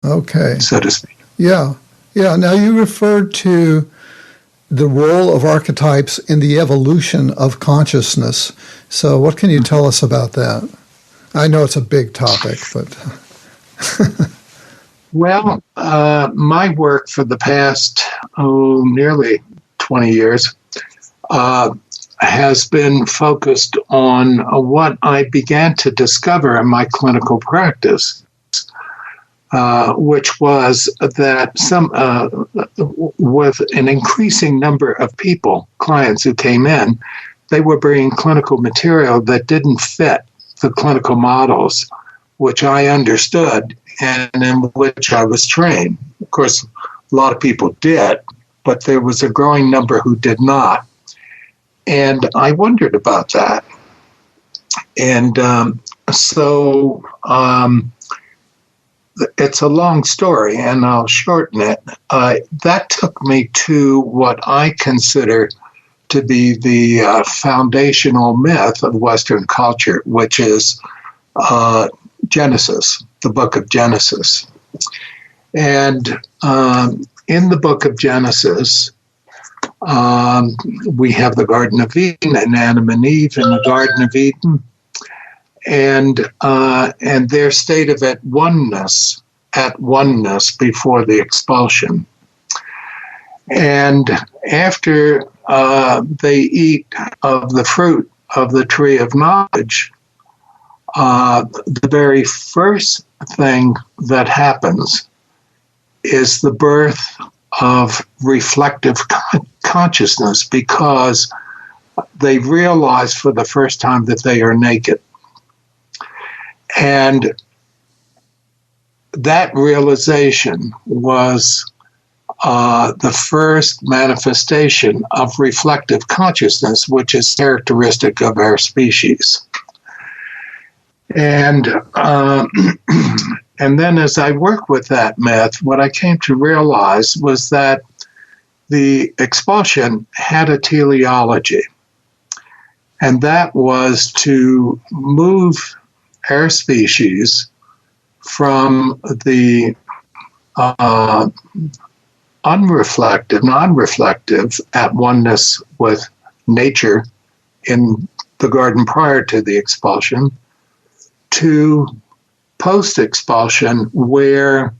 Okay. so to speak. Yeah. Yeah. Now, you referred to the role of archetypes in the evolution of consciousness. So what can you tell us about that? I know it's a big topic, but... Well, my work for the past, nearly 20 years has been focused on what I began to discover in my clinical practice, which was that with an increasing number of people, clients who came in, they were bringing clinical material that didn't fit the clinical models, which I understood and in which I was trained. Of course, a lot of people did, but there was a growing number who did not. And I wondered about that. And so it's a long story, and I'll shorten it. That took me to what I consider to be the foundational myth of Western culture, which is Genesis, the book of Genesis. And in the book of Genesis, we have the Garden of Eden and Adam and Eve in the Garden of Eden, and their state of at oneness before the expulsion. And after they eat of the fruit of the tree of knowledge, the very first thing that happens is the birth of reflective consciousness, because they realize for the first time that they are naked. And that realization was the first manifestation of reflective consciousness, which is characteristic of our species. And and then as I worked with that myth, what I came to realize was that the expulsion had a teleology, and that was to move our species from the unreflective, non-reflective at oneness with nature in the garden prior to the expulsion to post-expulsion, where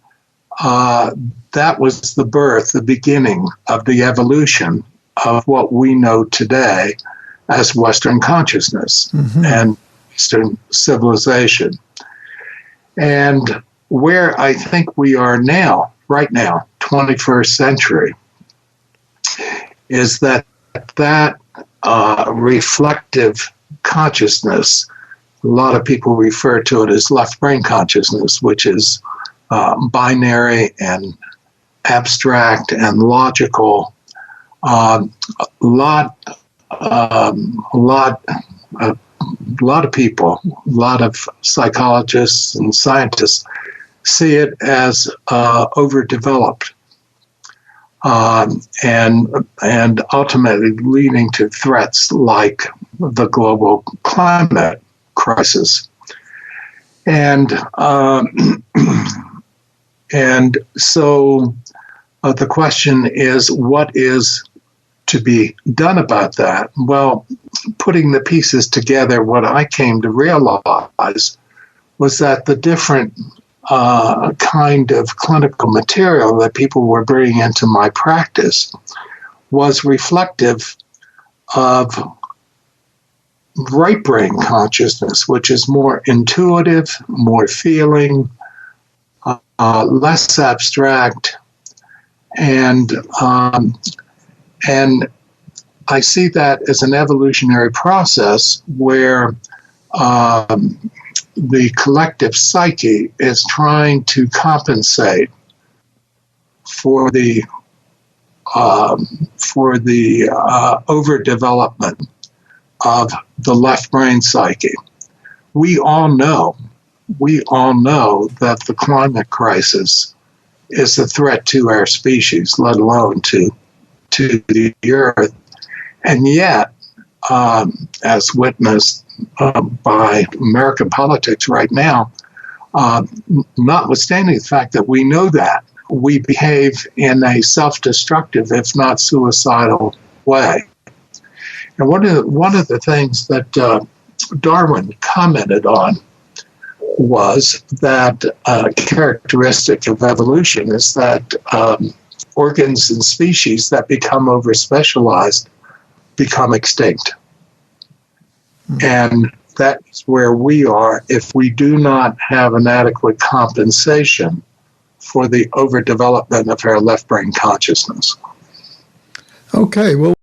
that was the birth, the beginning of the evolution of what we know today as Western consciousness and Western civilization. And where I think we are now, right now, 21st century, is that reflective consciousness, a lot of people refer to it as left brain consciousness, which is binary and abstract and logical. A lot of people, a lot of psychologists and scientists see it as overdeveloped, and ultimately leading to threats like the global climate crisis. And so the question is, what is to be done about that? Well, putting the pieces together, what I came to realize was that the different kind of clinical material that people were bringing into my practice was reflective of right brain consciousness, which is more intuitive, more feeling, less abstract, and I see that as an evolutionary process where the collective psyche is trying to compensate for the overdevelopment of the left brain psyche. We all know that the climate crisis is a threat to our species, let alone to the earth. And yet, as witnessed by American politics right now, Notwithstanding the fact that we know that, we behave in a self-destructive, if not suicidal, way. And one of the things that Darwin commented on was that characteristic of evolution is that organs and species that become overspecialized become extinct. And that's where we are if we do not have an adequate compensation for the overdevelopment of our left brain consciousness. Okay, well,